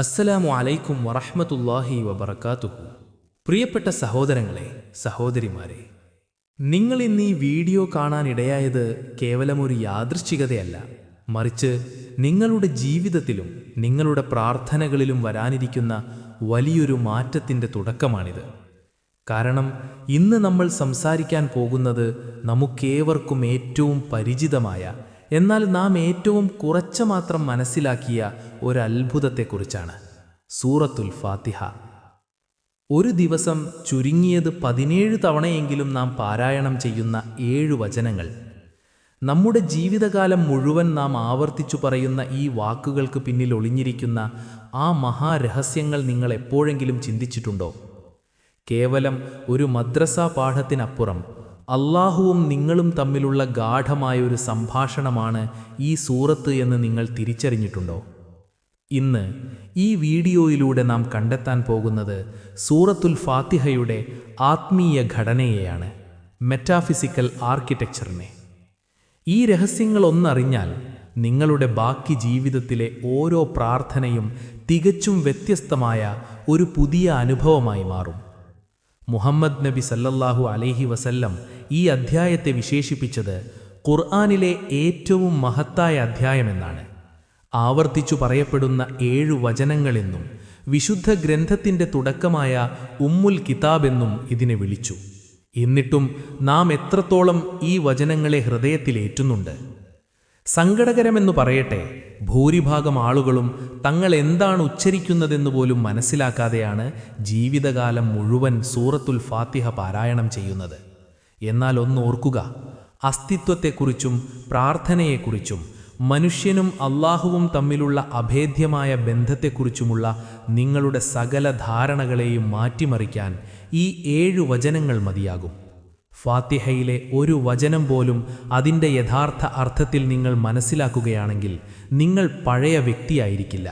അസ്സലാമു അലൈക്കും വറഹ്മത്തുള്ളാഹി വബറകാതുഹു. പ്രിയപ്പെട്ട സഹോദരങ്ങളെ, സഹോദരിമാരെ, നിങ്ങൾ ഇന്ന് ഈ വീഡിയോ കാണാനിടയായത് കേവലമൊരു യാദൃശ്ചികതയല്ല, മറിച്ച് നിങ്ങളുടെ ജീവിതത്തിലും നിങ്ങളുടെ പ്രാർത്ഥനകളിലും വരാനിരിക്കുന്ന വലിയൊരു മാറ്റത്തിൻ്റെ തുടക്കമാണിത്. കാരണം ഇന്ന് നമ്മൾ സംസാരിക്കാൻ പോകുന്നത് നമുക്കേവർക്കും ഏറ്റവും പരിചിതമായ, എന്നാൽ നാം ഏറ്റവും കുറച്ച് മാത്രം മനസ്സിലാക്കിയ ഒരു അത്ഭുതത്തെക്കുറിച്ചാണ്. സൂറത്തുൽ ഫാത്തിഹ. ഒരു ദിവസം ചുരുങ്ങിയത് 17 തവണയെങ്കിലും നാം പാരായണം ചെയ്യുന്ന 7 വചനങ്ങൾ. നമ്മുടെ ജീവിതകാലം മുഴുവൻ നാം ആവർത്തിച്ചു പറയുന്ന ഈ വാക്കുകൾക്ക് പിന്നിൽ ഒളിഞ്ഞിരിക്കുന്ന ആ മഹാരഹസ്യങ്ങൾ നിങ്ങൾ എപ്പോഴെങ്കിലും ചിന്തിച്ചിട്ടുണ്ടോ? കേവലം ഒരു മദ്രസാ പാഠത്തിനപ്പുറം അല്ലാഹുവും നിങ്ങളും തമ്മിലുള്ള ഗാഢമായൊരു സംഭാഷണമാണ് ഈ സൂറത്ത് എന്ന് നിങ്ങൾ തിരിച്ചറിഞ്ഞിട്ടുണ്ടോ? ഇന്ന് ഈ വീഡിയോയിലൂടെ നാം കണ്ടെത്താൻ പോകുന്നത് സൂറത്തുൽ ഫാത്തിഹയുടെ ആത്മീയ ഘടനയെയാണ്, മെറ്റാഫിസിക്കൽ ആർക്കിടെക്ചറിനെ. ഈ രഹസ്യങ്ങളൊന്നറിഞ്ഞാൽ നിങ്ങളുടെ ബാക്കി ജീവിതത്തിലെ ഓരോ പ്രാർത്ഥനയും തികച്ചും വ്യത്യസ്തമായ ഒരു പുതിയ അനുഭവമായി മാറും. മുഹമ്മദ് നബി സല്ലല്ലാഹു അലൈഹി വസല്ലം ഈ അധ്യായത്തെ വിശേഷിപ്പിച്ചത് ഖുർആനിലെ ഏറ്റവും മഹത്തായ അധ്യായമെന്നാണ്. ആവർത്തിച്ചു പറയപ്പെടുന്ന 7 വചനങ്ങളെന്നും വിശുദ്ധ ഗ്രന്ഥത്തിൻ്റെ തുടക്കമായ ഉമ്മുൽ കിതാബെന്നും ഇതിനെ വിളിച്ചു. എന്നിട്ടും നാം എത്രത്തോളം ഈ വചനങ്ങളെ ഹൃദയത്തിലേറ്റുന്നുണ്ട്? സങ്കടകരമെന്നു പറയട്ടെ, ഭൂരിഭാഗം ആളുകളും തങ്ങൾ എന്താണ് ഉച്ചരിക്കുന്നതെന്ന് പോലും മനസ്സിലാക്കാതെയാണ് ജീവിതകാലം മുഴുവൻ സൂറത്തുൽ ഫാത്തിഹ പാരായണം ചെയ്യുന്നത്. എന്നാൽ ഒന്ന് ഓർക്കുക, അസ്തിത്വത്തെക്കുറിച്ചും പ്രാർത്ഥനയെക്കുറിച്ചും മനുഷ്യനും അല്ലാഹുവും തമ്മിലുള്ള അഭേദ്യമായ ബന്ധത്തെക്കുറിച്ചുമുള്ള നിങ്ങളുടെ സകല ധാരണകളെയും മാറ്റിമറിക്കാൻ ഈ 7 വചനങ്ങൾ മതിയാകും. ഫാത്തിഹയിലെ ഒരു വചനം പോലും അതിൻ്റെ യഥാർത്ഥ അർത്ഥത്തിൽ നിങ്ങൾ മനസ്സിലാക്കുകയാണെങ്കിൽ നിങ്ങൾ പഴയ വ്യക്തിയായിരിക്കില്ല.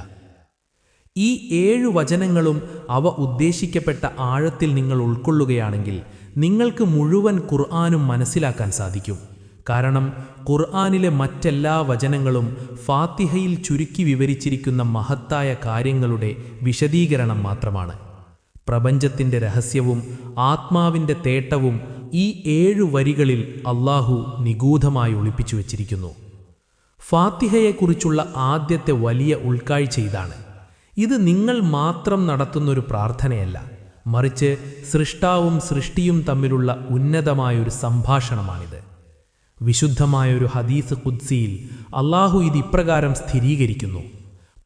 ഈ 7 വചനങ്ങളും അവ ഉദ്ദേശിക്കപ്പെട്ട ആഴത്തിൽ നിങ്ങൾ ഉൾക്കൊള്ളുകയാണെങ്കിൽ നിങ്ങൾക്ക് മുഴുവൻ ഖുർആനും മനസ്സിലാക്കാൻ സാധിക്കും. കാരണം ഖുർആനിലെ മറ്റെല്ലാ വചനങ്ങളും ഫാത്തിഹയിൽ ചുരുക്കി വിവരിച്ചിരിക്കുന്ന മഹത്തായ കാര്യങ്ങളുടെ വിശദീകരണം മാത്രമാണ്. പ്രപഞ്ചത്തിൻ്റെ രഹസ്യവും ആത്മാവിൻ്റെ തേട്ടവും ഈ 7 വരികളിൽ അല്ലാഹു നിഗൂഢമായി ഒളിപ്പിച്ചു വച്ചിരിക്കുന്നു. ഫാത്തിഹയെക്കുറിച്ചുള്ള ആദ്യത്തെ വലിയ ഉൾക്കാഴ്ച ഇതാണ്: ഇത് നിങ്ങൾ മാത്രം നടത്തുന്നൊരു പ്രാർത്ഥനയല്ല, മറിച്ച് സൃഷ്ടാവും സൃഷ്ടിയും തമ്മിലുള്ള ഉന്നതമായൊരു സംഭാഷണമാണിത്. വിശുദ്ധമായൊരു ഹദീസ് ഖുദ്സിയിൽ അല്ലാഹു ഇത് ഇപ്രകാരം സ്ഥിരീകരിക്കുന്നു: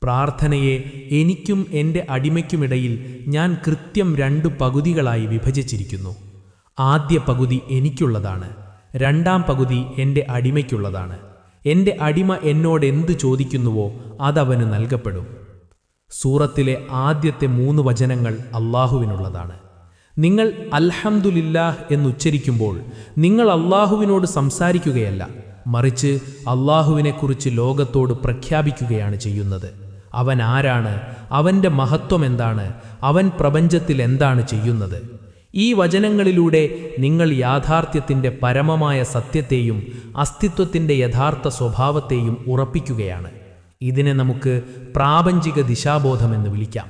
പ്രാർത്ഥനയെ എനിക്കും എൻ്റെ അടിമയ്ക്കുമിടയിൽ ഞാൻ കൃത്യം 2 പകുതികളായി വിഭജിച്ചിരിക്കുന്നു. ആദ്യ പകുതി എനിക്കുള്ളതാണ്, 2ാം പകുതി എൻ്റെ അടിമയ്ക്കുള്ളതാണ്. എൻ്റെ അടിമ എന്നോട് എന്ത് ചോദിക്കുന്നുവോ അതവന് നൽകപ്പെടും. സൂറത്തിലെ ആദ്യത്തെ 3 വചനങ്ങൾ അല്ലാഹുവിനുള്ളതാണ്. നിങ്ങൾ അൽഹംദുലില്ലാഹ് എന്നുച്ചരിക്കുമ്പോൾ നിങ്ങൾ അല്ലാഹുവിനോട് സംസാരിക്കുകയല്ല, മറിച്ച് അല്ലാഹുവിനെക്കുറിച്ച് ലോകത്തോട് പ്രഖ്യാപിക്കുകയാണ് ചെയ്യുന്നത്. അവൻ ആരാണ്, അവൻ്റെ മഹത്വം എന്താണ്, അവൻ പ്രപഞ്ചത്തിൽ എന്താണ് ചെയ്യുന്നത്. ഈ വചനങ്ങളിലൂടെ നിങ്ങൾ യാഥാർത്ഥ്യത്തിൻ്റെ പരമമായ സത്യത്തെയും അസ്തിത്വത്തിൻ്റെ യഥാർത്ഥ സ്വഭാവത്തെയും ഉറപ്പിക്കുകയാണ്. ഇതിനെ നമുക്ക് പ്രാപഞ്ചിക ദിശാബോധമെന്ന് വിളിക്കാം.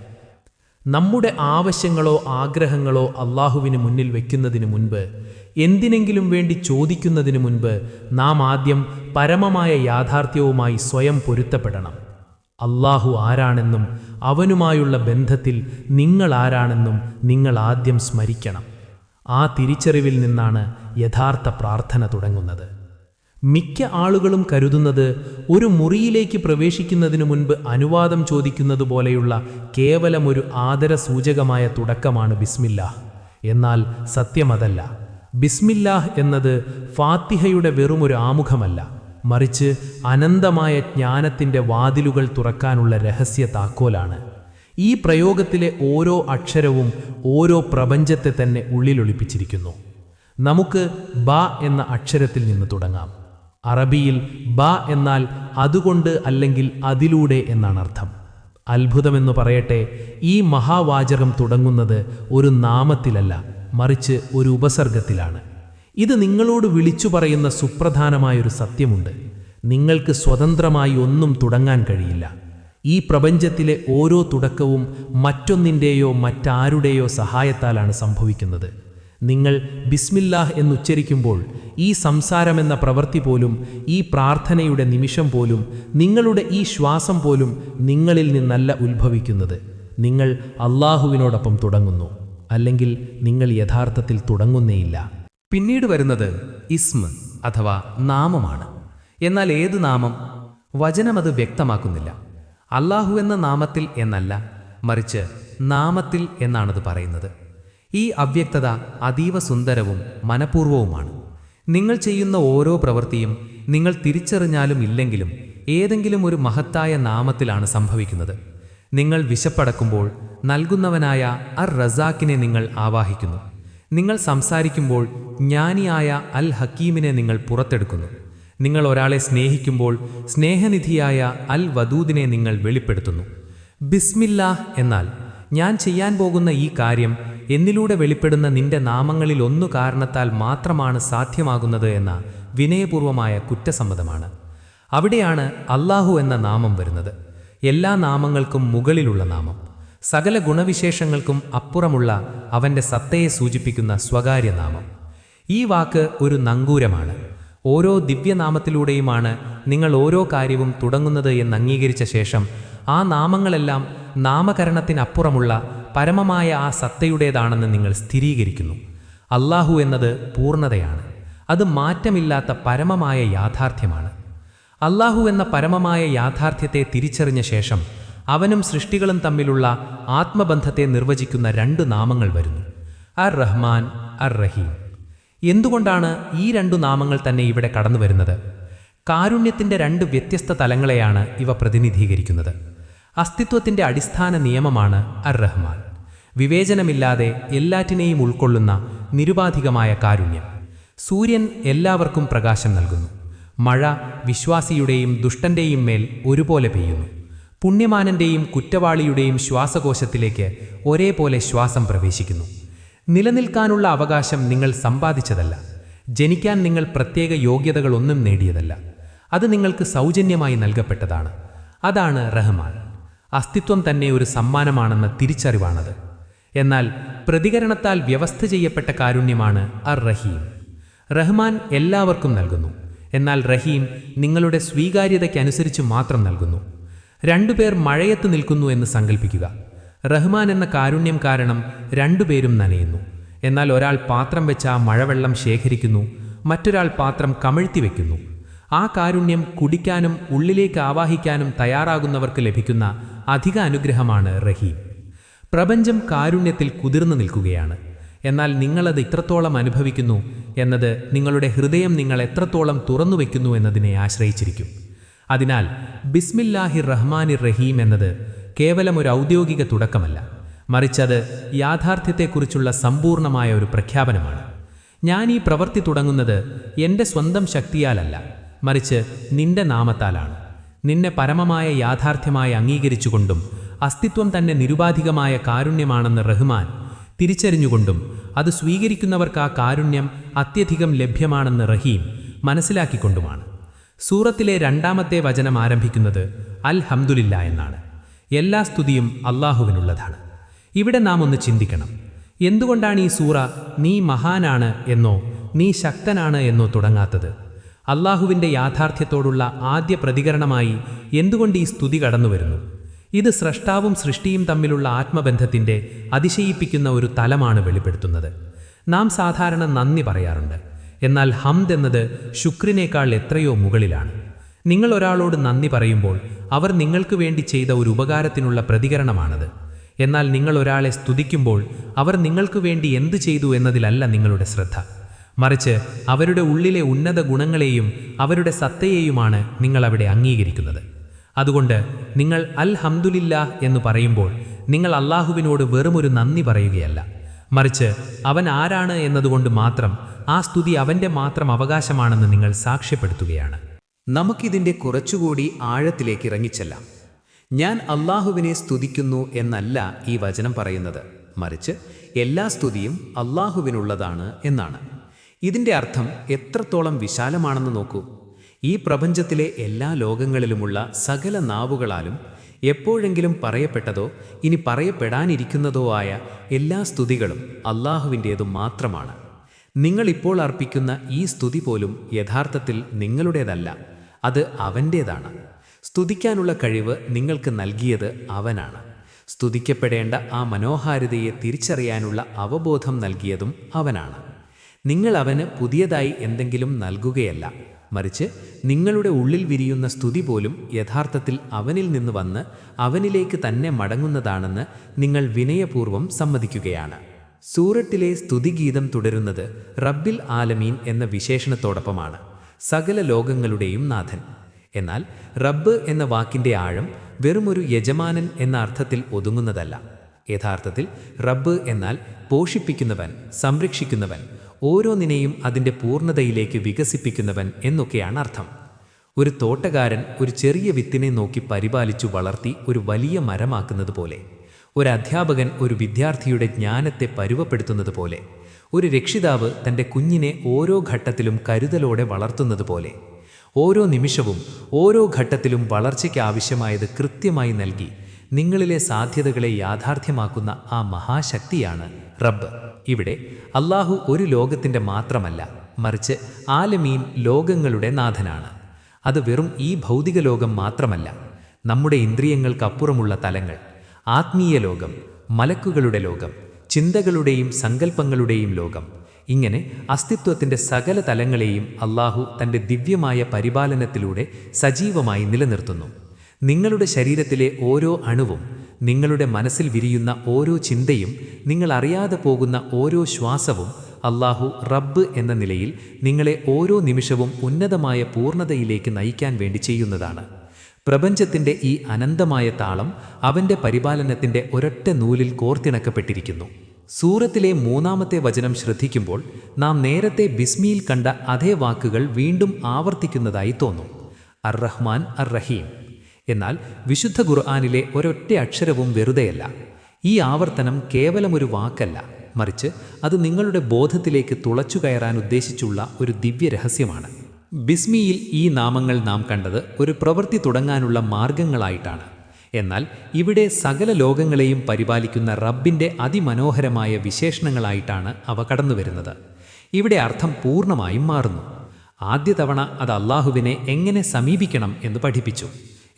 നമ്മുടെ ആവശ്യങ്ങളോ ആഗ്രഹങ്ങളോ അല്ലാഹുവിന് മുന്നിൽ വയ്ക്കുന്നതിന് മുൻപ്, എന്തിനെങ്കിലും വേണ്ടി ചോദിക്കുന്നതിന് മുൻപ് നാം ആദ്യം പരമമായ യാഥാർത്ഥ്യവുമായി സ്വയം പൊരുത്തപ്പെടണം. അല്ലാഹു ആരാണെന്നും അവനുമായുള്ള ബന്ധത്തിൽ നിങ്ങൾ ആരാണെന്നും നിങ്ങൾ ആദ്യം സ്മരിക്കണം. ആ തിരിച്ചറിവിൽ നിന്നാണ് യഥാർത്ഥ പ്രാർത്ഥന തുടങ്ങുന്നത്. മിക്ക ആളുകളും കരുതുന്നത് ഒരു മുറിയിലേക്ക് പ്രവേശിക്കുന്നതിന് മുൻപ് അനുവാദം ചോദിക്കുന്നത് പോലെയുള്ള കേവലമൊരു ആദരസൂചകമായ തുടക്കമാണ് ബിസ്മില്ലാഹ്. എന്നാൽ സത്യമതല്ല. ബിസ്മില്ലാഹ് എന്നത് ഫാത്തിഹയുടെ വെറുമൊരു ആമുഖമല്ല, മറിച്ച് അനന്തമായ ജ്ഞാനത്തിൻ്റെ വാതിലുകൾ തുറക്കാനുള്ള രഹസ്യ താക്കോലാണ്. ഈ പ്രയോഗത്തിലെ ഓരോ അക്ഷരവും ഓരോ പ്രപഞ്ചത്തെ തന്നെ ഉള്ളിലൊളിപ്പിച്ചിരിക്കുന്നു. നമുക്ക് ബ എന്ന അക്ഷരത്തിൽ നിന്ന് തുടങ്ങാം. അറബിയിൽ ബ എന്നാൽ അതുകൊണ്ട് അല്ലെങ്കിൽ അതിലൂടെ എന്നാണ് അർത്ഥം. അത്ഭുതമെന്നു പറയട്ടെ, ഈ മഹാവാചകം തുടങ്ങുന്നത് ഒരു നാമത്തിലല്ല, മറിച്ച് ഒരു ഉപസർഗത്തിലാണ്. ഇത് നിങ്ങളോട് വിളിച്ചു പറയുന്ന സുപ്രധാനമായൊരു സത്യമുണ്ട്: നിങ്ങൾക്ക് സ്വതന്ത്രമായി ഒന്നും തുടങ്ങാൻ കഴിയില്ല. ഈ പ്രപഞ്ചത്തിലെ ഓരോ തുടക്കവും മറ്റൊന്നിൻ്റെയോ മറ്റാരുടെയോ സഹായത്താലാണ് സംഭവിക്കുന്നത്. നിങ്ങൾ ബിസ്മില്ലാഹ് എന്നുച്ചരിക്കുമ്പോൾ ഈ സംസാരമെന്ന പ്രവൃത്തി പോലും, ഈ പ്രാർത്ഥനയുടെ നിമിഷം പോലും, നിങ്ങളുടെ ഈ ശ്വാസം പോലും നിങ്ങളിൽ നിന്നല്ല ഉത്ഭവിക്കുന്നത്. നിങ്ങൾ അള്ളാഹുവിനോടൊപ്പം തുടങ്ങുന്നു, അല്ലെങ്കിൽ നിങ്ങൾ യഥാർത്ഥത്തിൽ തുടങ്ങുന്നേയില്ല. പിന്നീട് വരുന്നത് ഇസ്മ് അഥവാ നാമമാണ്. എന്നാൽ ഏത് നാമം? വചനമത് വ്യക്തമാക്കുന്നില്ല. അല്ലാഹു എന്ന നാമത്തിൽ എന്നല്ല, മറിച്ച് നാമത്തിൽ എന്നാണത് പറയുന്നത്. ഈ അവ്യക്തത അതീവ സുന്ദരവും മനഃപൂർവവുമാണ്. നിങ്ങൾ ചെയ്യുന്ന ഓരോ പ്രവൃത്തിയും നിങ്ങൾ തിരിച്ചറിഞ്ഞാലും ഇല്ലെങ്കിലും ഏതെങ്കിലും ഒരു മഹത്തായ നാമത്തിലാണ് സംഭവിക്കുന്നത്. നിങ്ങൾ വിശപ്പടക്കുമ്പോൾ നൽകുന്നവനായ അർ റസാക്കിനെ നിങ്ങൾ ആവാഹിക്കുന്നു. നിങ്ങൾ സംസാരിക്കുമ്പോൾ ജ്ഞാനിയായ അൽ ഹക്കീമിനെ നിങ്ങൾ പുറത്തെടുക്കുന്നു. നിങ്ങൾ ഒരാളെ സ്നേഹിക്കുമ്പോൾ സ്നേഹനിധിയായ അൽ വദൂദിനെ നിങ്ങൾ വെളിപ്പെടുത്തുന്നു. ബിസ്മില്ലാഹ് എന്നാൽ ഞാൻ ചെയ്യാൻ പോകുന്ന ഈ കാര്യം എന്നിലൂടെ വെളിപ്പെടുന്ന നിന്റെ നാമങ്ങളിൽ ഒന്നു കാരണത്താൽ മാത്രമാണ് സാധ്യമാകുന്നത് എന്ന വിനയപൂർവമായ കുറ്റസമ്മതമാണ്. അവിടെയാണ് അല്ലാഹു എന്ന നാമം വരുന്നത്. എല്ലാ നാമങ്ങൾക്കും മുകളിലുള്ള നാമം, സകല ഗുണവിശേഷങ്ങൾക്കും അപ്പുറമുള്ള അവൻ്റെ സത്തയെ സൂചിപ്പിക്കുന്ന സ്വകാര്യ നാമം. ഈ വാക്ക് ഒരു നങ്കൂരമാണ്. ഓരോ ദിവ്യനാമത്തിലൂടെയുമാണ് നിങ്ങൾ ഓരോ കാര്യവും തുടങ്ങുന്നത് എന്ന് അംഗീകരിച്ച ശേഷം ആ നാമങ്ങളെല്ലാം നാമകരണത്തിനപ്പുറമുള്ള പരമമായ ആ സത്തയുടേതാണെന്ന് നിങ്ങൾ സ്ഥിരീകരിക്കുന്നു. അല്ലാഹു എന്നത് പൂർണ്ണതയാണ്. അത് മാറ്റമില്ലാത്ത പരമമായ യാഥാർത്ഥ്യമാണ്. അല്ലാഹു എന്ന പരമമായ യാഥാർത്ഥ്യത്തെ തിരിച്ചറിഞ്ഞ ശേഷം അവനും സൃഷ്ടികളും തമ്മിലുള്ള ആത്മബന്ധത്തെ നിർവചിക്കുന്ന രണ്ട് നാമങ്ങൾ വരുന്നു: അർ റഹ്മാൻ, അർ റഹീം. എന്തുകൊണ്ടാണ് ഈ രണ്ടു നാമങ്ങൾ തന്നെ ഇവിടെ കടന്നു വരുന്നത്? കാരുണ്യത്തിൻ്റെ രണ്ട് വ്യത്യസ്ത തലങ്ങളെയാണ് ഇവ പ്രതിനിധീകരിക്കുന്നത്. അസ്തിത്വത്തിൻ്റെ അടിസ്ഥാന നിയമമാണ് അർ റഹ്മാൻ, വിവേചനമില്ലാതെ എല്ലാറ്റിനെയും ഉൾക്കൊള്ളുന്ന നിരുപാധികമായ കാരുണ്യം. സൂര്യൻ എല്ലാവർക്കും പ്രകാശം നൽകുന്നു. മഴ വിശ്വാസിയുടെയും ദുഷ്ടൻ്റെയും മേൽ ഒരുപോലെ പെയ്യുന്നു. പുണ്യമാനൻ്റെയും കുറ്റവാളിയുടെയും ശ്വാസകോശത്തിലേക്ക് ഒരേപോലെ ശ്വാസം പ്രവേശിക്കുന്നു. നിലനിൽക്കാനുള്ള അവകാശം നിങ്ങൾ സമ്പാദിച്ചതല്ല. ജനിക്കാൻ നിങ്ങൾ പ്രത്യേക യോഗ്യതകളൊന്നും നേടിയതല്ല. അത് നിങ്ങൾക്ക് സൗജന്യമായി നൽകപ്പെട്ടതാണ്. അതാണ് റഹ്മാൻ. അസ്തിത്വം തന്നെ ഒരു സമ്മാനമാണെന്ന തിരിച്ചറിവാണത്. എന്നാൽ പ്രതികരണത്താൽ വ്യവസ്ഥ ചെയ്യപ്പെട്ട കാരുണ്യമാണ് അർ റഹീം. റഹ്മാൻ എല്ലാവർക്കും നൽകുന്നു, എന്നാൽ റഹീം നിങ്ങളുടെ സ്വീകാര്യതയ്ക്കനുസരിച്ച് മാത്രം നൽകുന്നു. രണ്ടുപേർ മഴയത്ത് നിൽക്കുന്നു എന്ന് സങ്കല്പിക്കുക. റഹ്മാൻ എന്ന കാരുണ്യം കാരണം രണ്ടുപേരും നനയുന്നു. എന്നാൽ ഒരാൾ പാത്രം വെച്ച് ആ മഴവെള്ളം ശേഖരിക്കുന്നു, മറ്റൊരാൾ പാത്രം കമഴ്ത്തി വയ്ക്കുന്നു. ആ കാരുണ്യം കുടിക്കാനും ഉള്ളിലേക്ക് ആവാഹിക്കാനും തയ്യാറാകുന്നവർക്ക് ലഭിക്കുന്ന അധിക അനുഗ്രഹമാണ് റഹീം. പ്രപഞ്ചം കാരുണ്യത്തിൽ കുതിർന്നു നിൽക്കുകയാണ്. എന്നാൽ നിങ്ങളത് ഇത്രത്തോളം അനുഭവിക്കുന്നു എന്നത് നിങ്ങളുടെ ഹൃദയം നിങ്ങൾ എത്രത്തോളം തുറന്നു വയ്ക്കുന്നു എന്നതിനെ ആശ്രയിച്ചിരിക്കും. അതിനാൽ ബിസ്മില്ലാഹിർ റഹ്മാനിർ റഹീം എന്നത് കേവലം ഒരു ഔദ്യോഗിക തുടക്കമല്ല, മറിച്ചത് യാഥാർത്ഥ്യത്തെക്കുറിച്ചുള്ള സമ്പൂർണമായ ഒരു പ്രഖ്യാപനമാണ്. ഞാൻ ഈ പ്രവൃത്തി തുടങ്ങുന്നത് എൻ്റെ സ്വന്തം ശക്തിയാലല്ല, മറിച്ച് നിന്റെ നാമത്താലാണ്. നിന്നെ പരമമായ യാഥാർത്ഥ്യമായി അംഗീകരിച്ചുകൊണ്ടും അസ്തിത്വം തന്നെ നിരുപാധികമായ കാരുണ്യമാണെന്ന് റഹ്മാൻ തിരിച്ചറിഞ്ഞുകൊണ്ടും അത് സ്വീകരിക്കുന്നവർക്ക് ആ കാരുണ്യം അത്യധികം ലഭ്യമാണെന്ന് റഹീം മനസ്സിലാക്കിക്കൊണ്ടുമാണ്. സൂറത്തിലെ 2-ാമത്തെ വചനം ആരംഭിക്കുന്നത് അൽഹംദുലില്ലാ എന്നാണ്. എല്ലാ സ്തുതിയും അല്ലാഹുവിനുള്ളതാണ്. ഇവിടെ നാം ഒന്ന് ചിന്തിക്കണം. എന്തുകൊണ്ടാണ് ഈ സൂറ നീ മഹാനാണ് എന്നോ നീ ശക്തനാണ് എന്നോ തുടങ്ങാത്തത്? അല്ലാഹുവിൻ്റെ യാഥാർത്ഥ്യത്തോടുള്ള ആദ്യ പ്രതികരണമായി എന്തുകൊണ്ട് ഈ സ്തുതി കടന്നു വരുന്നു? ഇത് സ്രഷ്ടാവും സൃഷ്ടിയും തമ്മിലുള്ള ആത്മബന്ധത്തിൻ്റെ അതിശയിപ്പിക്കുന്ന ഒരു തലമാണ് വെളിപ്പെടുത്തുന്നത്. നാം സാധാരണ നന്ദി പറയാറുണ്ട്, എന്നാൽ ഹംദ് എന്നത് ശുക്രിനേക്കാൾ എത്രയോ മുകളിലാണ്. നിങ്ങൾ ഒരാളോട് നന്ദി പറയുമ്പോൾ അവർ നിങ്ങൾക്ക് വേണ്ടി ചെയ്ത ഒരു ഉപകാരത്തിനുള്ള പ്രതികരണമാണത്. എന്നാൽ നിങ്ങൾ ഒരാളെ സ്തുതിക്കുമ്പോൾ അവർ നിങ്ങൾക്ക് വേണ്ടി എന്ത് ചെയ്തു എന്നതിലല്ല നിങ്ങളുടെ ശ്രദ്ധ, മറിച്ച് അവരുടെ ഉള്ളിലെ ഉന്നത ഗുണങ്ങളെയും അവരുടെ സത്തയെയുമാണ് നിങ്ങൾ അവിടെ അംഗീകരിക്കുന്നത്. അതുകൊണ്ട് നിങ്ങൾ അൽഹംദുലില്ലാഹ് എന്ന് പറയുമ്പോൾ നിങ്ങൾ അല്ലാഹുവിനോട് വെറുമൊരു നന്ദി പറയുകയല്ല, മറിച്ച് അവൻ ആരാണ് എന്നതുകൊണ്ട് മാത്രം ആ സ്തുതി അവൻ്റെ മാത്രം അവകാശമാണെന്ന് നിങ്ങൾ സാക്ഷ്യപ്പെടുത്തുകയാണ്. നമുക്കിതിൻ്റെ കുറച്ചുകൂടി ആഴത്തിലേക്ക് ഇറങ്ങിച്ചെല്ലാം. ഞാൻ അല്ലാഹുവിനെ സ്തുതിക്കുന്നു എന്നല്ല ഈ വചനം പറയുന്നത്, മറിച്ച് എല്ലാ സ്തുതിയും അല്ലാഹുവിനുള്ളതാണ് എന്നാണ്. ഇതിൻ്റെ അർത്ഥം എത്രത്തോളം വിശാലമാണെന്ന് നോക്കൂ. ഈ പ്രപഞ്ചത്തിലെ എല്ലാ ലോകങ്ങളിലുമുള്ള സകല നാവുകളാലും എപ്പോഴെങ്കിലും പറയപ്പെട്ടതോ ഇനി പറയപ്പെടാനിരിക്കുന്നതോ ആയ എല്ലാ സ്തുതികളും അള്ളാഹുവിൻ്റേതു മാത്രമാണ്. നിങ്ങളിപ്പോൾ അർപ്പിക്കുന്ന ഈ സ്തുതി പോലും യഥാർത്ഥത്തിൽ നിങ്ങളുടേതല്ല, അത് അവൻ്റേതാണ്. സ്തുതിക്കാനുള്ള കഴിവ് നിങ്ങൾക്ക് നൽകിയത് അവനാണ്. സ്തുതിക്കപ്പെടേണ്ട ആ മനോഹാരിതയെ തിരിച്ചറിയാനുള്ള അവബോധം നൽകിയതും അവനാണ്. നിങ്ങൾ അവന് പുതിയതായി എന്തെങ്കിലും നൽകുകയല്ല, മറിച്ച് നിങ്ങളുടെ ഉള്ളിൽ വിരിയുന്ന സ്തുതി പോലും യഥാർത്ഥത്തിൽ അവനിൽ നിന്ന് വന്ന് അവനിലേക്ക് തന്നെ മടങ്ങുന്നതാണെന്ന് നിങ്ങൾ വിനയപൂർവ്വം സമ്മതിക്കുകയാണ്. സൂറത്തിലെ സ്തുതിഗീതം തുടരുന്നത് റബ്ബിൽ ആലമീൻ എന്ന വിശേഷണത്തോടൊപ്പമാണ്, സകല ലോകങ്ങളുടെയും നാഥൻ. എന്നാൽ റബ്ബ് എന്ന വാക്കിൻ്റെ ആഴം വെറുമൊരു യജമാനൻ എന്ന അർത്ഥത്തിൽ ഒതുങ്ങുന്നതല്ല. യഥാർത്ഥത്തിൽ റബ്ബ് എന്നാൽ പോഷിപ്പിക്കുന്നവൻ, സംരക്ഷിക്കുന്നവൻ, ഓരോന്നിനെയും അതിൻ്റെ പൂർണ്ണതയിലേക്ക് വികസിപ്പിക്കുന്നവൻ എന്നൊക്കെയാണ് അർത്ഥം. ഒരു തോട്ടക്കാരൻ ഒരു ചെറിയ വിത്തിനെ നോക്കി പരിപാലിച്ചു വളർത്തി ഒരു വലിയ മരമാക്കുന്നത് പോലെ, ഒരു അധ്യാപകൻ ഒരു വിദ്യാർത്ഥിയുടെ ജ്ഞാനത്തെ പരുവപ്പെടുത്തുന്നത് പോലെ, ഒരു രക്ഷിതാവ് തൻ്റെ കുഞ്ഞിനെ ഓരോ ഘട്ടത്തിലും കരുതലോടെ വളർത്തുന്നത് പോലെ, ഓരോ നിമിഷവും ഓരോ ഘട്ടത്തിലും വളർച്ചയ്ക്ക് ആവശ്യമായത് കൃത്യമായി നൽകി നിങ്ങളിലെ സാധ്യതകളെ യാഥാർത്ഥ്യമാക്കുന്ന ആ മഹാശക്തിയാണ് റബ്ബ്. ഇവിടെ അള്ളാഹു ഒരു ലോകത്തിൻ്റെ മാത്രമല്ല, മറിച്ച് ആലമീൻ, ലോകങ്ങളുടെ നാഥനാണ്. അത് വെറും ഈ ഭൗതിക ലോകം മാത്രമല്ല, നമ്മുടെ ഇന്ദ്രിയങ്ങൾക്കപ്പുറമുള്ള തലങ്ങൾ, ആത്മീയ ലോകം, മലക്കുകളുടെ ലോകം, ചിന്തകളുടെയും സങ്കല്പങ്ങളുടെയും ലോകം, ഇങ്ങനെ അസ്തിത്വത്തിൻ്റെ സകല തലങ്ങളെയും അള്ളാഹു തൻ്റെ ദിവ്യമായ പരിപാലനത്തിലൂടെ സജീവമായി നിലനിർത്തുന്നു. നിങ്ങളുടെ ശരീരത്തിലെ ഓരോ അണുവും, നിങ്ങളുടെ മനസ്സിൽ വിരിയുന്ന ഓരോ ചിന്തയും, നിങ്ങൾ അറിയാതെ പോകുന്ന ഓരോ ശ്വാസവും അള്ളാഹു റബ്ബ് എന്ന നിലയിൽ നിങ്ങളെ ഓരോ നിമിഷവും ഉന്നതമായ പൂർണ്ണതയിലേക്ക് നയിക്കാൻ വേണ്ടി ചെയ്യുന്നതാണ്. പ്രപഞ്ചത്തിൻ്റെ ഈ അനന്തമായ താളം അവൻ്റെ പരിപാലനത്തിൻ്റെ ഒരൊറ്റ നൂലിൽ കോർത്തിണക്കപ്പെട്ടിരിക്കുന്നു. സൂറത്തിലെ 3-ാമത്തെ വചനം ശ്രദ്ധിക്കുമ്പോൾ നാം നേരത്തെ ബിസ്മിയിൽ കണ്ട അതേ വാക്കുകൾ വീണ്ടും ആവർത്തിക്കുന്നതായി തോന്നും, അർ റഹ്മാൻ, അർ റഹീം. എന്നാൽ വിശുദ്ധ ഖുർആനിലെ ഒരൊറ്റ അക്ഷരവും വെറുതെയല്ല. ഈ ആവർത്തനം കേവലം ഒരു വാക്കല്ല, മറിച്ച് അത് നിങ്ങളുടെ ബോധത്തിലേക്ക് തുളച്ചു കയറാൻ ഉദ്ദേശിച്ചുള്ള ഒരു ദിവ്യ രഹസ്യമാണ്. ബിസ്മിയിൽ ഈ നാമങ്ങൾ നാം കണ്ടത് ഒരു പ്രവൃത്തി തുടങ്ങാനുള്ള മാർഗങ്ങളായിട്ടാണ്. എന്നാൽ ഇവിടെ സകല ലോകങ്ങളെയും പരിപാലിക്കുന്ന റബ്ബിൻ്റെ അതിമനോഹരമായ വിശേഷണങ്ങളായിട്ടാണ് അവ കടന്നുവരുന്നത്. ഇവിടെ അർത്ഥം പൂർണ്ണമായും മാറുന്നു. ആദ്യ തവണ അത് അള്ളാഹുവിനെ എങ്ങനെ സമീപിക്കണം എന്ന് പഠിപ്പിച്ചു.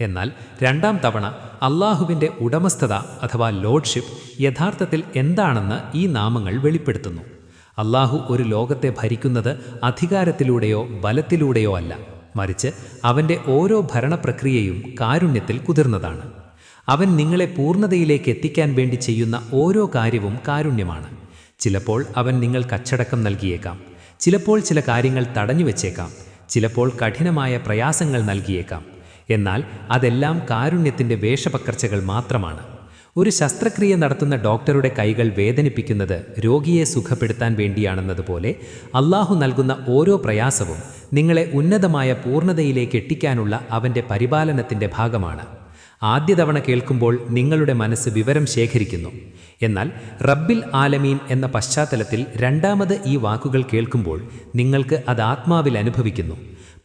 എന്നാൽ രണ്ടാം തവണ അള്ളാഹുവിൻ്റെ ഉടമസ്ഥത അഥവാ ലോഡ്ഷിപ്പ് യഥാർത്ഥത്തിൽ എന്താണെന്ന് ഈ നാമങ്ങൾ വെളിപ്പെടുത്തുന്നു. അള്ളാഹു ഒരു ലോകത്തെ ഭരിക്കുന്നത് അധികാരത്തിലൂടെയോ ബലത്തിലൂടെയോ അല്ല, മറിച്ച് അവൻ്റെ ഓരോ ഭരണപ്രക്രിയയും കാരുണ്യത്തിൽ കുതിർന്നതാണ്. അവൻ നിങ്ങളെ പൂർണ്ണതയിലേക്ക് എത്തിക്കാൻ വേണ്ടി ചെയ്യുന്ന ഓരോ കാര്യവും കാരുണ്യമാണ്. ചിലപ്പോൾ അവൻ നിങ്ങൾക്ക് അച്ചടക്കം നൽകിയേക്കാം, ചിലപ്പോൾ ചില കാര്യങ്ങൾ തടഞ്ഞു വെച്ചേക്കാം, ചിലപ്പോൾ കഠിനമായ പ്രയാസങ്ങൾ നൽകിയേക്കാം. എന്നാൽ അതെല്ലാം കാരുണ്യത്തിൻ്റെ വേഷപക്കർച്ചകൾ മാത്രമാണ്. ഒരു ശസ്ത്രക്രിയ നടത്തുന്ന ഡോക്ടറുടെ കൈകൾ വേദനിപ്പിക്കുന്നത് രോഗിയെ സുഖപ്പെടുത്താൻ വേണ്ടിയാണെന്നതുപോലെ അള്ളാഹു നൽകുന്ന ഓരോ പ്രയാസവും നിങ്ങളെ ഉന്നതമായ പൂർണ്ണതയിലേക്ക് എത്തിക്കാനുള്ള അവൻ്റെ പരിപാലനത്തിൻ്റെ ഭാഗമാണ്. ആദ്യ തവണ കേൾക്കുമ്പോൾ നിങ്ങളുടെ മനസ്സ് വിവരം ശേഖരിക്കുന്നു. എന്നാൽ റബ്ബിൽ ആലമീൻ എന്ന പശ്ചാത്തലത്തിൽ രണ്ടാമത് ഈ വാക്കുകൾ കേൾക്കുമ്പോൾ നിങ്ങൾക്ക് അത് ആത്മാവിൽ അനുഭവിക്കുന്നു.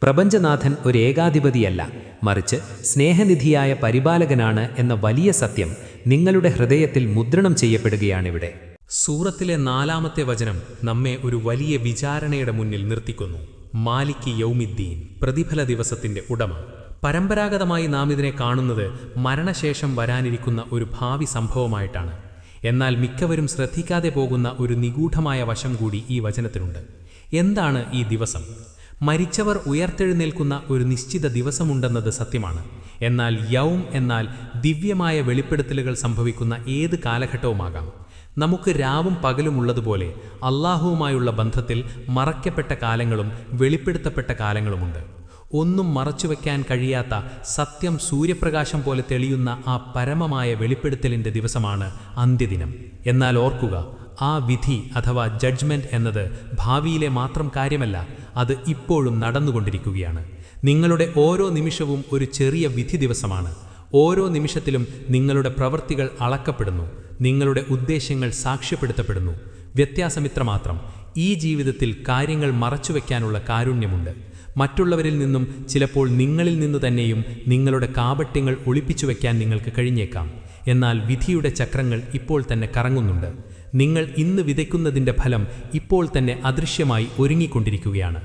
പ്രപഞ്ചനാഥൻ ഒരു ഏകാധിപതിയല്ല, മറിച്ച് സ്നേഹനിധിയായ പരിപാലകനാണ് എന്ന വലിയ സത്യം നിങ്ങളുടെ ഹൃദയത്തിൽ മുദ്രണം ചെയ്യപ്പെടുകയാണിവിടെ. സൂറത്തിലെ 4-ാമത്തെ വചനം നമ്മെ ഒരു വലിയ വിചാരണയുടെ മുന്നിൽ നിർത്തിക്കുന്നു. മാലിക് യൗമിദ്ദീൻ, പ്രതിഫല ദിവസത്തിൻ്റെ ഉടമ. പരമ്പരാഗതമായി നാം ഇതിനെ കാണുന്നത് മരണശേഷം വരാനിരിക്കുന്ന ഒരു ഭാവി സംഭവമായിട്ടാണ്. എന്നാൽ മിക്കവരും ശ്രദ്ധിക്കാതെ പോകുന്ന ഒരു നിഗൂഢമായ വശം കൂടി ഈ വചനത്തിനുണ്ട്. എന്താണ് ഈ ദിവസം? മരിച്ചവർ ഉയർത്തെഴുന്നേൽക്കുന്ന ഒരു നിശ്ചിത ദിവസമുണ്ടെന്നത് സത്യമാണ്. എന്നാൽ യൗം എന്നാൽ ദിവ്യമായ വെളിപ്പെടുത്തലുകൾ സംഭവിക്കുന്ന ഏത് കാലഘട്ടവുമാകാം. നമുക്ക് രാവും പകലും ഉള്ളതുപോലെ അള്ളാഹുവുമായുള്ള ബന്ധത്തിൽ മറയ്ക്കപ്പെട്ട കാലങ്ങളും വെളിപ്പെടുത്തപ്പെട്ട കാലങ്ങളുമുണ്ട്. ഒന്നും മറച്ചുവെക്കാൻ കഴിയാത്ത സത്യം സൂര്യപ്രകാശം പോലെ തെളിയുന്ന ആ പരമമായ വെളിപ്പെടുത്തലിൻ്റെ ദിവസമാണ് അന്ത്യദിനം. എന്നാൽ ഓർക്കുക, ആ വിധി അഥവാ ജഡ്ജ്മെൻറ്റ് എന്നത് ഭാവിയിലെ മാത്രം കാര്യമല്ല, അത് ഇപ്പോഴും നടന്നുകൊണ്ടിരിക്കുകയാണ്. നിങ്ങളുടെ ഓരോ നിമിഷവും ഒരു ചെറിയ വിധി ദിവസമാണ്. ഓരോ നിമിഷത്തിലും നിങ്ങളുടെ പ്രവൃത്തികൾ അളക്കപ്പെടുന്നു, നിങ്ങളുടെ ഉദ്ദേശ്യങ്ങൾ സാക്ഷ്യപ്പെടുത്തപ്പെടുന്നു. വ്യത്യാസമിത്രമാത്രം, ഈ ജീവിതത്തിൽ കാര്യങ്ങൾ മറച്ചുവെക്കാനുള്ള കാരുണ്യമുണ്ട്. മറ്റുള്ളവരിൽ നിന്നും ചിലപ്പോൾ നിങ്ങളിൽ നിന്നു തന്നെയും നിങ്ങളുടെ കാപട്യങ്ങൾ ഒളിപ്പിച്ചു വയ്ക്കാൻ നിങ്ങൾക്ക് കഴിഞ്ഞേക്കാം. എന്നാൽ വിധിയുടെ ചക്രങ്ങൾ ഇപ്പോൾ തന്നെ കറങ്ങുന്നുണ്ട്. നിങ്ങൾ ഇന്ന് വിതയ്ക്കുന്നതിൻ്റെ ഫലം ഇപ്പോൾ തന്നെ അദൃശ്യമായി ഒരുങ്ങിക്കൊണ്ടിരിക്കുകയാണ്.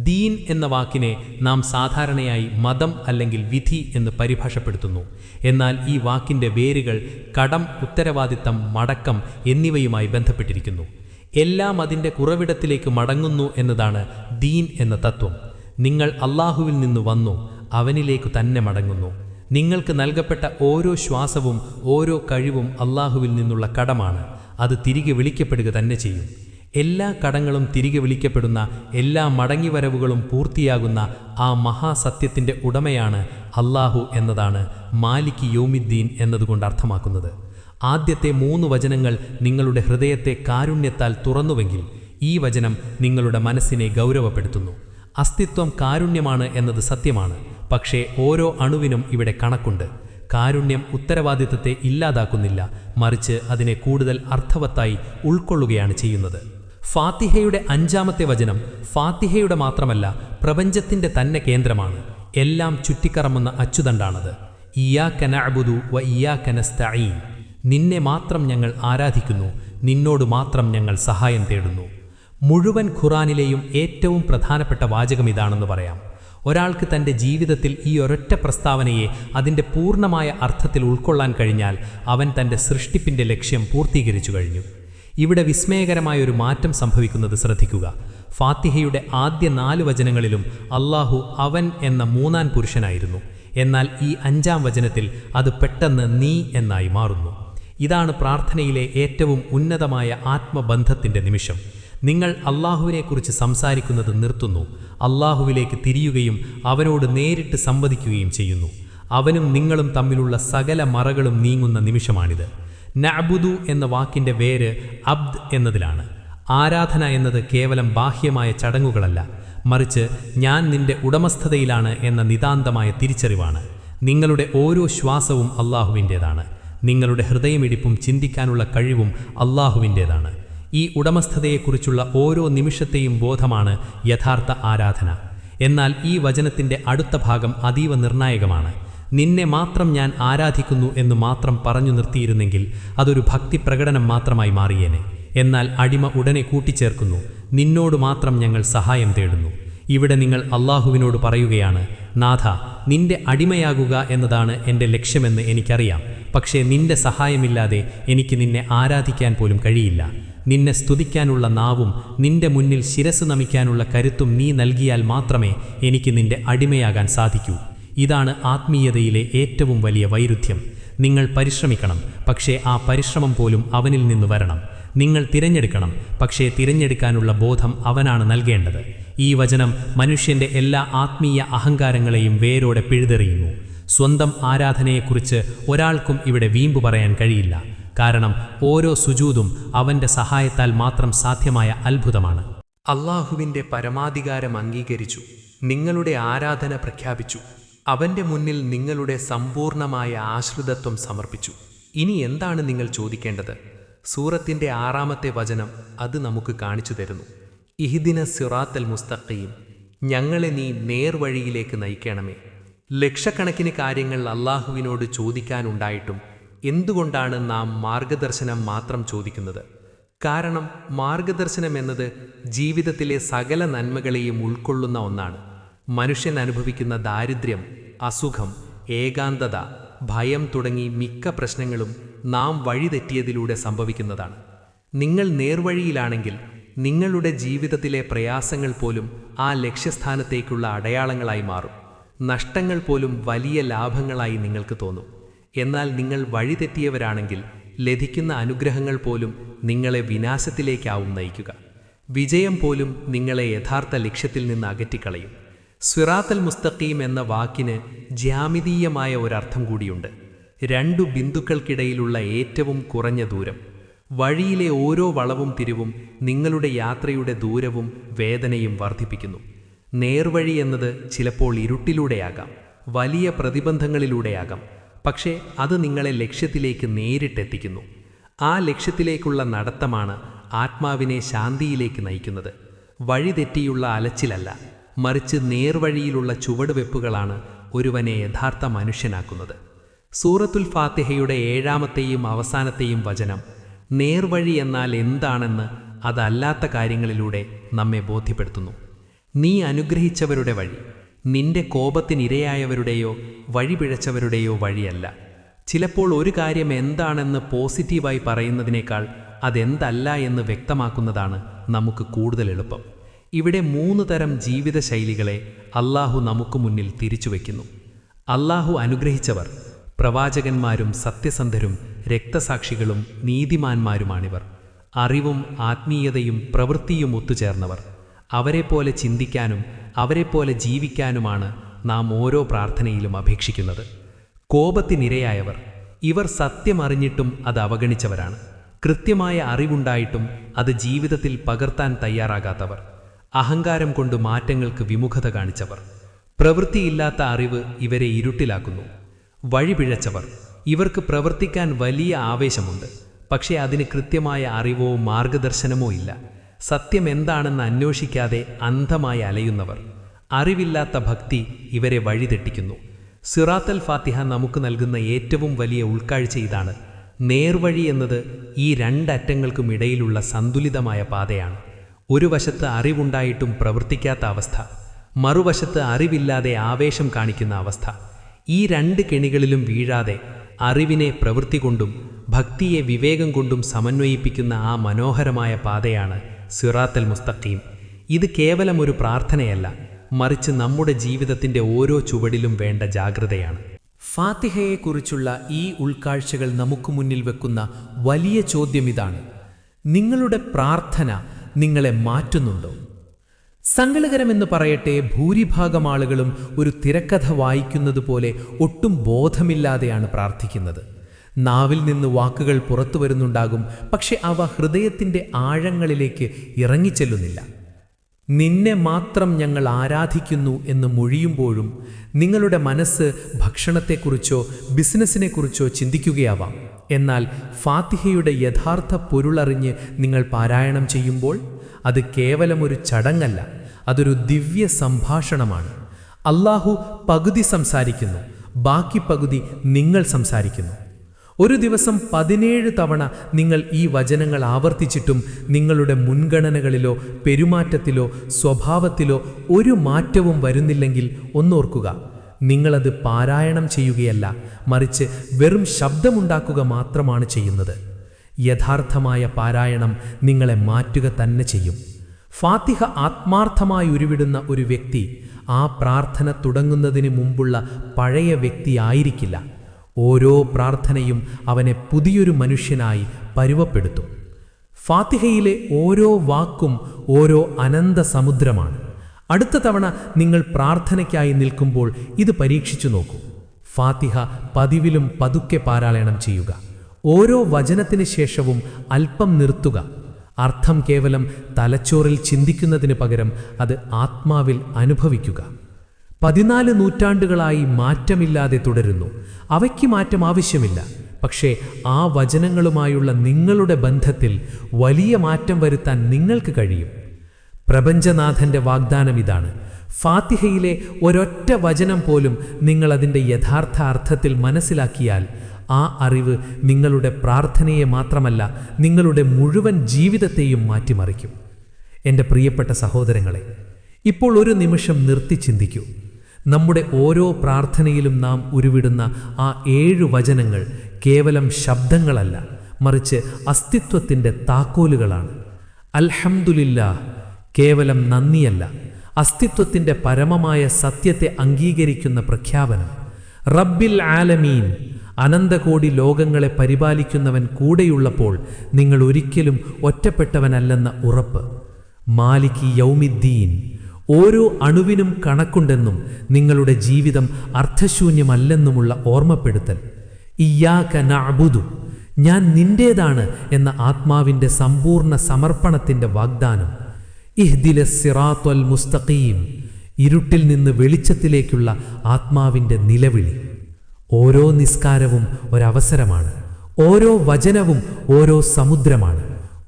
ദീൻ എന്ന വാക്കിനെ നാം സാധാരണയായി മതം അല്ലെങ്കിൽ വിധി എന്ന് പരിഭാഷപ്പെടുത്തുന്നു. എന്നാൽ ഈ വാക്കിൻ്റെ വേരുകൾ കടം, ഉത്തരവാദിത്തം, മടക്കം എന്നിവയുമായി ബന്ധപ്പെട്ടിരിക്കുന്നു. എല്ലാം അതിൻ്റെ കുറവിടത്തിലേക്ക് മടങ്ങുന്നു എന്നതാണ് ദീൻ എന്ന തത്വം. നിങ്ങൾ അല്ലാഹുവിൽ നിന്ന് വന്നു, അവനിലേക്കു തന്നെ മടങ്ങുന്നു. നിങ്ങൾക്ക് നൽകപ്പെട്ട ഓരോ ശ്വാസവും ഓരോ കഴിവും അല്ലാഹുവിൽ നിന്നുള്ള കടമാണ്. അത് തിരികെ വിളിക്കപ്പെടുക തന്നെ ചെയ്യും. എല്ലാ കടങ്ങളും തിരികെ വിളിക്കപ്പെടുന്ന, എല്ലാ മടങ്ങിവരവുകളും പൂർത്തിയാകുന്ന ആ മഹാസത്യത്തിൻ്റെ ഉടമയാണ് അല്ലാഹു എന്നതാണ് മാലിക് യൗമിദ്ദീൻ എന്നതുകൊണ്ട് അർത്ഥമാക്കുന്നത്. ആദ്യത്തെ 3 വചനങ്ങൾ നിങ്ങളുടെ ഹൃദയത്തെ കാരുണ്യത്താൽ തുറന്നുവെങ്കിൽ ഈ വചനം നിങ്ങളുടെ മനസ്സിനെ ഗൗരവപ്പെടുത്തുന്നു. അസ്തിത്വം കാരുണ്യമാണ് എന്നത് സത്യമാണ്. പക്ഷേ ഓരോ അണുവിനും ഇവിടെ കണക്കുണ്ട്. കാരുണ്യം ഉത്തരവാദിത്തത്തെ ഇല്ലാതാക്കുന്നില്ല, മറിച്ച് അതിനെ കൂടുതൽ അർത്ഥവത്തായി ഉൾക്കൊള്ളുകയാണ് ചെയ്യുന്നത്. ഫാത്തിഹയുടെ 5-ാമത്തെ വചനം ഫാത്തിഹയുടെ മാത്രമല്ല, പ്രപഞ്ചത്തിൻ്റെ തന്നെ കേന്ദ്രമാണ്. എല്ലാം ചുറ്റിക്കറമുന്ന അച്ചുതണ്ടാണത്. ഇയ്യാക നഅ്ബുദു വ ഇയ്യാക നസ്തഈൻ. നിന്നെ മാത്രം ഞങ്ങൾ ആരാധിക്കുന്നു, നിന്നോട് മാത്രം ഞങ്ങൾ സഹായം തേടുന്നു. മുഴുവൻ ഖുറാനിലെയും ഏറ്റവും പ്രധാനപ്പെട്ട വാചകം ഇതാണെന്ന് പറയാം. ഒരാൾക്ക് തൻ്റെ ജീവിതത്തിൽ ഈ ഒരൊറ്റ പ്രസ്താവനയെ അതിൻ്റെ പൂർണ്ണമായ അർത്ഥത്തിൽ ഉൾക്കൊള്ളാൻ കഴിഞ്ഞാൽ അവൻ തൻ്റെ സൃഷ്ടിപ്പിൻ്റെ ലക്ഷ്യം പൂർത്തീകരിച്ചു കഴിഞ്ഞു. ഇവിടെ വിസ്മയകരമായൊരു മാറ്റം സംഭവിക്കുന്നത് ശ്രദ്ധിക്കുക. ഫാത്തിഹയുടെ ആദ്യ 4 വചനങ്ങളിലും അല്ലാഹു അവൻ എന്ന 3-ാം പുരുഷനായിരുന്നു. എന്നാൽ ഈ 5-ാം വചനത്തിൽ അത് പെട്ടെന്ന് നീ എന്നായി മാറുന്നു. ഇതാണ് പ്രാർത്ഥനയിലെ ഏറ്റവും ഉന്നതമായ ആത്മബന്ധത്തിൻ്റെ നിമിഷം. നിങ്ങൾ അല്ലാഹുവിനെക്കുറിച്ച് സംസാരിക്കുന്നത് നിർത്തുന്നു, അല്ലാഹുവിലേക്ക് തിരിയുകയും അവനോട് നേരിട്ട് സംവദിക്കുകയും ചെയ്യുന്നു. അവനും നിങ്ങളും തമ്മിലുള്ള സകല മറകളും നീങ്ങുന്ന നിമിഷമാണിത്. നഅ്ബുദു എന്ന വാക്കിൻ്റെ വേര് അബ്ദ് എന്നതിലാണ്. ആരാധന എന്നത് കേവലം ബാഹ്യമായ ചടങ്ങുകളല്ല, മറിച്ച് ഞാൻ നിന്റെ ഉടമസ്ഥതയിലാണ് എന്ന നിതാന്തമായ തിരിച്ചറിവാണ്. നിങ്ങളുടെ ഓരോ ശ്വാസവും അല്ലാഹുവിൻ്റേതാണ്. നിങ്ങളുടെ ഹൃദയമിടിപ്പും ചിന്തിക്കാനുള്ള കഴിവും അല്ലാഹുവിൻ്റേതാണ്. ഈ ഉടമസ്ഥതയെക്കുറിച്ചുള്ള ഓരോ നിമിഷത്തെയും ബോധമാണ് യഥാർത്ഥ ആരാധന. എന്നാൽ ഈ വചനത്തിൻ്റെ അടുത്ത ഭാഗം അതീവ നിർണായകമാണ്. നിന്നെ മാത്രം ഞാൻ ആരാധിക്കുന്നു എന്ന് മാത്രം പറഞ്ഞു നിർത്തിയിരുന്നെങ്കിൽ അതൊരു ഭക്തി പ്രകടനം മാത്രമായി മാറിയേനെ. എന്നാൽ അടിമ ഉടനെ കൂട്ടിച്ചേർക്കുന്നു, നിന്നോട് മാത്രം ഞങ്ങൾ സഹായം തേടുന്നു. ഇവിടെ നിങ്ങൾ അല്ലാഹുവിനോട് പറയുകയാണ്, നാഥ, നിന്റെ അടിമയാകുക എന്നതാണ് എൻ്റെ ലക്ഷ്യമെന്ന് എനിക്കറിയാം. പക്ഷേ നിന്റെ സഹായമില്ലാതെ എനിക്ക് നിന്നെ ആരാധിക്കാൻ പോലും കഴിയില്ല. നിന്നെ സ്തുതിക്കാനുള്ള നാവും നിന്റെ മുന്നിൽ ശിരസ് നമിക്കാനുള്ള കരുത്തും നീ നൽകിയാൽ മാത്രമേ എനിക്ക് നിന്റെ അടിമയാകാൻ സാധിക്കൂ. ഇതാണ് ആത്മീയതയിലെ ഏറ്റവും വലിയ വൈരുദ്ധ്യം. നിങ്ങൾ പരിശ്രമിക്കണം, പക്ഷേ ആ പരിശ്രമം പോലും അവനിൽ നിന്ന് വരണം. നിങ്ങൾ തിരഞ്ഞെടുക്കണം, പക്ഷേ തിരഞ്ഞെടുക്കാനുള്ള ബോധം അവനാണ് നൽകേണ്ടത്. ഈ വചനം മനുഷ്യൻ്റെ എല്ലാ ആത്മീയ അഹങ്കാരങ്ങളെയും വേരോടെ പിഴുതെറിയുന്നു. സ്വന്തം ആരാധനയെക്കുറിച്ച് ഒരാൾക്കും ഇവിടെ വീമ്പു പറയാൻ കഴിയില്ല. കാരണം ഓരോ സുജൂദും അവൻ്റെ സഹായത്താൽ മാത്രം സാധ്യമായ അത്ഭുതമാണ്. അല്ലാഹുവിൻ്റെ പരമാധികാരം അംഗീകരിച്ചു, നിങ്ങളുടെ ആരാധന പ്രഖ്യാപിച്ചു, അവൻ്റെ മുന്നിൽ നിങ്ങളുടെ സമ്പൂർണമായ ആശ്രിതത്വം സമർപ്പിച്ചു. ഇനി എന്താണ് നിങ്ങൾ ചോദിക്കേണ്ടത്? സൂറത്തിൻ്റെ 6-ാമത്തെ വചനം അത് നമുക്ക് കാണിച്ചു തരുന്നു. ഇഹ്ദിന സിറാത്തൽ മുസ്തഖീം, ഞങ്ങളെ നീ നേർവഴിയിലേക്ക് നയിക്കണമേ. ലക്ഷക്കണക്കിന് കാര്യങ്ങൾ അല്ലാഹുവിനോട് ചോദിക്കാനുണ്ടായിട്ടും എന്തുകൊണ്ടാണ് നാം മാർഗദർശനം മാത്രം ചോദിക്കുന്നത്? കാരണം മാർഗദർശനം എന്നത് ജീവിതത്തിലെ സകല നന്മകളെയും ഉൾക്കൊള്ളുന്ന ഒന്നാണ്. മനുഷ്യൻ അനുഭവിക്കുന്ന ദാരിദ്ര്യം, അസുഖം, ഏകാന്തത, ഭയം തുടങ്ങി മിക്ക പ്രശ്നങ്ങളും നാം വഴിതെറ്റിയതിലൂടെ സംഭവിക്കുന്നതാണ്. നിങ്ങൾ നേർവഴിയിലാണെങ്കിൽ നിങ്ങളുടെ ജീവിതത്തിലെ പ്രയാസങ്ങൾ പോലും ആ ലക്ഷ്യസ്ഥാനത്തേക്കുള്ള അടയാളങ്ങളായി മാറും. നഷ്ടങ്ങൾ പോലും വലിയ ലാഭങ്ങളായി നിങ്ങൾക്ക് തോന്നും. എന്നാൽ നിങ്ങൾ വഴിതെറ്റിയവരാണെങ്കിൽ ലഭിക്കുന്ന അനുഗ്രഹങ്ങൾ പോലും നിങ്ങളെ വിനാശത്തിലേക്കാവും നയിക്കുക. വിജയം പോലും നിങ്ങളെ യഥാർത്ഥ ലക്ഷ്യത്തിൽ നിന്ന് അകറ്റിക്കളയും. സിറാത്തൽ മുസ്തഖീം എന്ന വാക്കിന് ജ്യാമിതീയമായ ഒരർത്ഥം കൂടിയുണ്ട്. 2 ബിന്ദുക്കൾക്കിടയിലുള്ള ഏറ്റവും കുറഞ്ഞ ദൂരം. വഴിയിലെ ഓരോ വളവും തിരിവും നിങ്ങളുടെ യാത്രയുടെ ദൂരവും വേദനയും വർദ്ധിപ്പിക്കുന്നു. നേർവഴി എന്നത് ചിലപ്പോൾ ഇരുട്ടിലൂടെയാകാം, വലിയ പ്രതിബന്ധങ്ങളിലൂടെയാകാം. പക്ഷേ അത് നിങ്ങളെ ലക്ഷ്യത്തിലേക്ക് നേരിട്ടെത്തിക്കുന്നു. ആ ലക്ഷ്യത്തിലേക്കുള്ള നടത്തമാണ് ആത്മാവിനെ ശാന്തിയിലേക്ക് നയിക്കുന്നത്. വഴിതെറ്റിയുള്ള അലച്ചിലല്ല, മറിച്ച് നേർവഴിയിലുള്ള ചുവടുവെപ്പുകളാണ് ഒരുവനെ യഥാർത്ഥ മനുഷ്യനാക്കുന്നത്. സൂറത്തുൽ ഫാത്തിഹയുടെ 7-ാമത്തെയും അവസാനത്തെയും വചനം നേർവഴി എന്നാൽ എന്താണെന്ന് അതല്ലാത്ത കാര്യങ്ങളിലൂടെ നമ്മെ ബോധ്യപ്പെടുത്തുന്നു. നീ അനുഗ്രഹിച്ചവരുടെ വഴി നിന്റെ കോപത്തിനിരയായവരുടെയോ വഴിപിഴച്ചവരുടെയോ വഴിയല്ല. ചിലപ്പോൾ ഒരു കാര്യം എന്താണെന്ന് പോസിറ്റീവായി പറയുന്നതിനേക്കാൾ അതെന്തല്ല എന്ന് വ്യക്തമാക്കുന്നതാണ് നമുക്ക് കൂടുതൽ എളുപ്പം. ഇവിടെ 3 തരം ജീവിതശൈലികളെ അല്ലാഹു നമുക്ക് മുന്നിൽ തിരിച്ചുവെക്കുന്നു. അല്ലാഹു അനുഗ്രഹിച്ചവർ പ്രവാചകന്മാരും സത്യസന്ധരും രക്തസാക്ഷികളും നീതിമാന്മാരുമാണിവർ. അറിവും ആത്മീയതയും പ്രവൃത്തിയും ഒത്തുചേർന്നവർ. അവരെപ്പോലെ ചിന്തിക്കാനും അവരെപ്പോലെ ജീവിക്കാനുമാണ് നാം ഓരോ പ്രാർത്ഥനയിലും അപേക്ഷിക്കുന്നത്. കോപത്തിനിരയായവർ ഇവർ സത്യമറിഞ്ഞിട്ടും അത് അവഗണിച്ചവരാണ്. കൃത്യമായ അറിവുണ്ടായിട്ടും അത് ജീവിതത്തിൽ പകർത്താൻ തയ്യാറാകാത്തവർ. അഹങ്കാരം കൊണ്ട് മാറ്റങ്ങൾക്ക് വിമുഖത കാണിച്ചവർ. പ്രവൃത്തിയില്ലാത്ത അറിവ് ഇവരെ ഇരുട്ടിലാക്കുന്നു. വഴിപിഴച്ചവർ ഇവർക്ക് പ്രവർത്തിക്കാൻ വലിയ ആവേശമുണ്ട്, പക്ഷേ അതിന് കൃത്യമായ അറിവോ മാർഗദർശനമോ ഇല്ല. സത്യം എന്താണെന്ന് അന്വേഷിക്കാതെ അന്ധമായി അലയുന്നവർ. അറിവില്ലാത്ത ഭക്തി ഇവരെ വഴിതെറ്റിക്കുന്നു. സിറാത്തൽ ഫാത്തിഹ നമുക്ക് നൽകുന്ന ഏറ്റവും വലിയ ഉൾക്കാഴ്ച ഇതാണ്. നേർവഴി എന്നത് ഈ 2 അറ്റങ്ങൾക്കും ഇടയിലുള്ള സന്തുലിതമായ പാതയാണ്. ഒരു വശത്ത് അറിവുണ്ടായിട്ടും പ്രവർത്തിക്കാത്ത അവസ്ഥ, മറുവശത്ത് അറിവില്ലാതെ ആവേശം കാണിക്കുന്ന അവസ്ഥ. ഈ 2 കെണികളിലും വീഴാതെ അറിവിനെ പ്രവൃത്തി കൊണ്ടും ഭക്തിയെ വിവേകം കൊണ്ടും സമന്വയിപ്പിക്കുന്ന ആ മനോഹരമായ പാതയാണ് സിറാത്തൽ മുസ്തഖീം. ഇത് കേവലം ഒരു പ്രാർത്ഥനയല്ല, മറിച്ച് നമ്മുടെ ജീവിതത്തിൻ്റെ ഓരോ ചുവടിലും വേണ്ട ജാഗ്രതയാണ്. ഫാത്തിഹയെക്കുറിച്ചുള്ള ഈ ഉൾക്കാഴ്ചകൾ നമുക്ക് മുന്നിൽ വെക്കുന്ന വലിയ ചോദ്യം ഇതാണ്: നിങ്ങളുടെ പ്രാർത്ഥന നിങ്ങളെ മാറ്റുന്നുണ്ടോ? സങ്കടകരമെന്ന് പറയട്ടെ, ഭൂരിഭാഗം ആളുകളും ഒരു തിരക്കഥ വായിക്കുന്നത് പോലെ ഒട്ടും ബോധമില്ലാതെയാണ് പ്രാർത്ഥിക്കുന്നത്. നാവിൽ നിന്ന് വാക്കുകൾ പുറത്തു വരുന്നുണ്ടാകും, പക്ഷെ അവ ഹൃദയത്തിൻ്റെ ആഴങ്ങളിലേക്ക് ഇറങ്ങിച്ചെല്ലുന്നില്ല. നിന്നെ മാത്രം ഞങ്ങൾ ആരാധിക്കുന്നു എന്ന് മൊഴിയുമ്പോഴും നിങ്ങളുടെ മനസ്സ് ഭക്ഷണത്തെക്കുറിച്ചോ ബിസിനസ്സിനെക്കുറിച്ചോ ചിന്തിക്കുകയാവാം. എന്നാൽ ഫാത്തിഹയുടെ യഥാർത്ഥ പൊരുളറിഞ്ഞ് നിങ്ങൾ പാരായണം ചെയ്യുമ്പോൾ അത് കേവലം ഒരു ചടങ്ങല്ല, അതൊരു ദിവ്യ സംഭാഷണമാണ്. അല്ലാഹു പകുതി സംസാരിക്കുന്നു, ബാക്കി പകുതി നിങ്ങൾ സംസാരിക്കുന്നു. ഒരു ദിവസം 17 തവണ നിങ്ങൾ ഈ വചനങ്ങൾ ആവർത്തിച്ചിട്ടും നിങ്ങളുടെ മുൻഗണനകളിലോ പെരുമാറ്റത്തിലോ സ്വഭാവത്തിലോ ഒരു മാറ്റവും വരുന്നില്ലെങ്കിൽ ഒന്നോർക്കുക, നിങ്ങളത് പാരായണം ചെയ്യുകയല്ല, മറിച്ച് വെറും ശബ്ദമുണ്ടാക്കുക മാത്രമാണ് ചെയ്യുന്നത്. യഥാർത്ഥമായ പാരായണം നിങ്ങളെ മാറ്റുക തന്നെ ചെയ്യും. ഫാത്തിഹ ആത്മാർത്ഥമായി ഉരുവിടുന്ന ഒരു വ്യക്തി ആ പ്രാർത്ഥന തുടങ്ങുന്നതിന് മുമ്പുള്ള പഴയ വ്യക്തിയായിരിക്കില്ല. ഓരോ പ്രാർത്ഥനയും അവനെ പുതിയൊരു മനുഷ്യനായി പരുവപ്പെടുത്തും. ഫാത്തിഹയിലെ ഓരോ വാക്കും ഓരോ അനന്ത സമുദ്രമാണ്. അടുത്ത തവണ നിങ്ങൾ പ്രാർത്ഥനയ്ക്കായി നിൽക്കുമ്പോൾ ഇത് പരീക്ഷിച്ചു നോക്കൂ. ഫാത്തിഹ പതിവിലും പതുക്കെ പാരായണം ചെയ്യുക. ഓരോ വചനത്തിന് ശേഷവും അല്പം നിർത്തുക. അർത്ഥം കേവലം തലച്ചോറിൽ ചിന്തിക്കുന്നതിന് പകരം അത് ആത്മാവിൽ അനുഭവിക്കുക. 14 നൂറ്റാണ്ടുകളായി മാറ്റമില്ലാതെ തുടരുന്നു. അവയ്ക്ക് മാറ്റം ആവശ്യമില്ല. പക്ഷേ ആ വചനങ്ങളുമായുള്ള നിങ്ങളുടെ ബന്ധത്തിൽ വലിയ മാറ്റം വരുത്താൻ നിങ്ങൾക്ക് കഴിയും. പ്രപഞ്ചനാഥൻ്റെ വാഗ്ദാനം ഇതാണ്: ഫാത്തിഹയിലെ ഒരൊറ്റ വചനം പോലും നിങ്ങൾ അതിൻ്റെ യഥാർത്ഥ അർത്ഥത്തിൽ മനസ്സിലാക്കിയാൽ ആ അറിവ് നിങ്ങളുടെ പ്രാർത്ഥനയെ മാത്രമല്ല, നിങ്ങളുടെ മുഴുവൻ ജീവിതത്തെയും മാറ്റിമറിക്കും. എൻ്റെ പ്രിയപ്പെട്ട സഹോദരങ്ങളെ, ഇപ്പോൾ ഒരു നിമിഷം നിർത്തി ചിന്തിക്കൂ. നമ്മുടെ ഓരോ പ്രാർത്ഥനയിലും നാം ഉരുവിടുന്ന ആ 7 വചനങ്ങൾ കേവലം ശബ്ദങ്ങളല്ല, മറിച്ച് അസ്തിത്വത്തിൻ്റെ താക്കോലുകളാണ്. അൽഹംദുലില്ലാഹ് കേവലം നന്ദിയല്ല, അസ്തിത്വത്തിൻ്റെ പരമമായ സത്യത്തെ അംഗീകരിക്കുന്ന പ്രഖ്യാപനം. റബ്ബിൽ ആലമീൻ, അനന്തകോടി ലോകങ്ങളെ പരിപാലിക്കുന്നവൻ കൂടെയുള്ളപ്പോൾ നിങ്ങൾ ഒരിക്കലും ഒറ്റപ്പെട്ടവനല്ലെന്ന ഉറപ്പ്. മാലികി യൗമിദ്ദീൻ, ഓരോ അണുവിനും കണക്കുണ്ടെന്നും നിങ്ങളുടെ ജീവിതം അർത്ഥശൂന്യമല്ലെന്നുമുള്ള ഓർമ്മപ്പെടുത്തൽ. ഇയ്യാക നഅ്ബുദു, ഞാൻ നിന്റേതാണ് എന്ന ആത്മാവിൻ്റെ സമ്പൂർണ്ണ സമർപ്പണത്തിൻ്റെ വാഗ്ദാനം. ഇഹ്ദിലസ് സിറാത്തുൽ മുസ്തഖീം, ഇരുട്ടിൽ നിന്ന് വെളിച്ചത്തിലേക്കുള്ള ആത്മാവിൻ്റെ നിലവിളി. ഓരോ നിസ്കാരവും ഒരവസരമാണ്. ഓരോ വചനവും ഓരോ സമുദ്രമാണ്.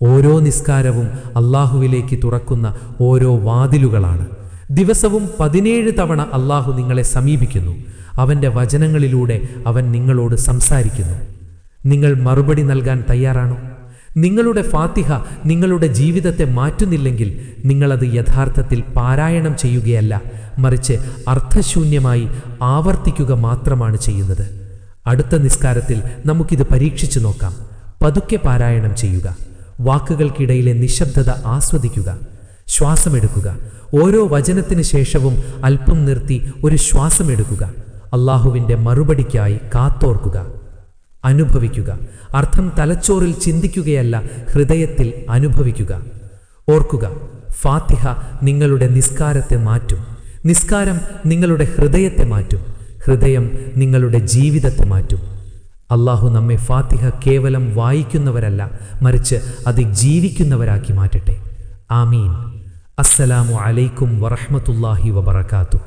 ഓരോ നിസ്കാരവും അല്ലാഹുവിലേക്ക് തുറക്കുന്ന ഓരോ വാതിലുകളാണ്. ദിവസവും 17 തവണ അല്ലാഹു നിങ്ങളെ സമീപിക്കുന്നു. അവൻ്റെ വചനങ്ങളിലൂടെ അവൻ നിങ്ങളോട് സംസാരിക്കുന്നു. നിങ്ങൾ മറുപടി നൽകാൻ തയ്യാറാണോ? നിങ്ങളുടെ ഫാത്തിഹ നിങ്ങളുടെ ജീവിതത്തെ മാറ്റുന്നില്ലെങ്കിൽ നിങ്ങളത് യഥാർത്ഥത്തിൽ പാരായണം ചെയ്യുകയല്ല, മറിച്ച് അർത്ഥശൂന്യമായി ആവർത്തിക്കുക മാത്രമാണ് ചെയ്യുന്നത്. അടുത്ത നിസ്കാരത്തിൽ നമുക്കിത് പരീക്ഷിച്ചു നോക്കാം. പതുക്കെ പാരായണം ചെയ്യുക. വാക്കുകൾക്കിടയിലെ നിശബ്ദത ആസ്വദിക്കുക. ശ്വാസമെടുക്കുക. ഓരോ വചനത്തിന് ശേഷവും അല്പം നിർത്തി ഒരു ശ്വാസമെടുക്കുക. അല്ലാഹുവിൻ്റെ മറുപടിക്കായി കാത്തോർക്കുക. അനുഭവിക്കുക. അർത്ഥം തലച്ചോറിൽ ചിന്തിക്കുകയല്ല, ഹൃദയത്തിൽ അനുഭവിക്കുക. ഓർക്കുക, ഫാത്തിഹ നിങ്ങളുടെ നിസ്കാരത്തെ മാറ്റും. നിസ്കാരം നിങ്ങളുടെ ഹൃദയത്തെ മാറ്റും. ഹൃദയം നിങ്ങളുടെ ജീവിതത്തെ മാറ്റും. അല്ലാഹു നമ്മെ ഫാത്തിഹ കേവലം വായിക്കുന്നവരല്ല, മറിച്ച് അത് ജീവിക്കുന്നവരാക്കി മാറ്റട്ടെ. ആമീൻ. അസ്സലാമു അലൈക്കും വറഹ്മത്തുള്ളാഹി വബറകാതുഹു.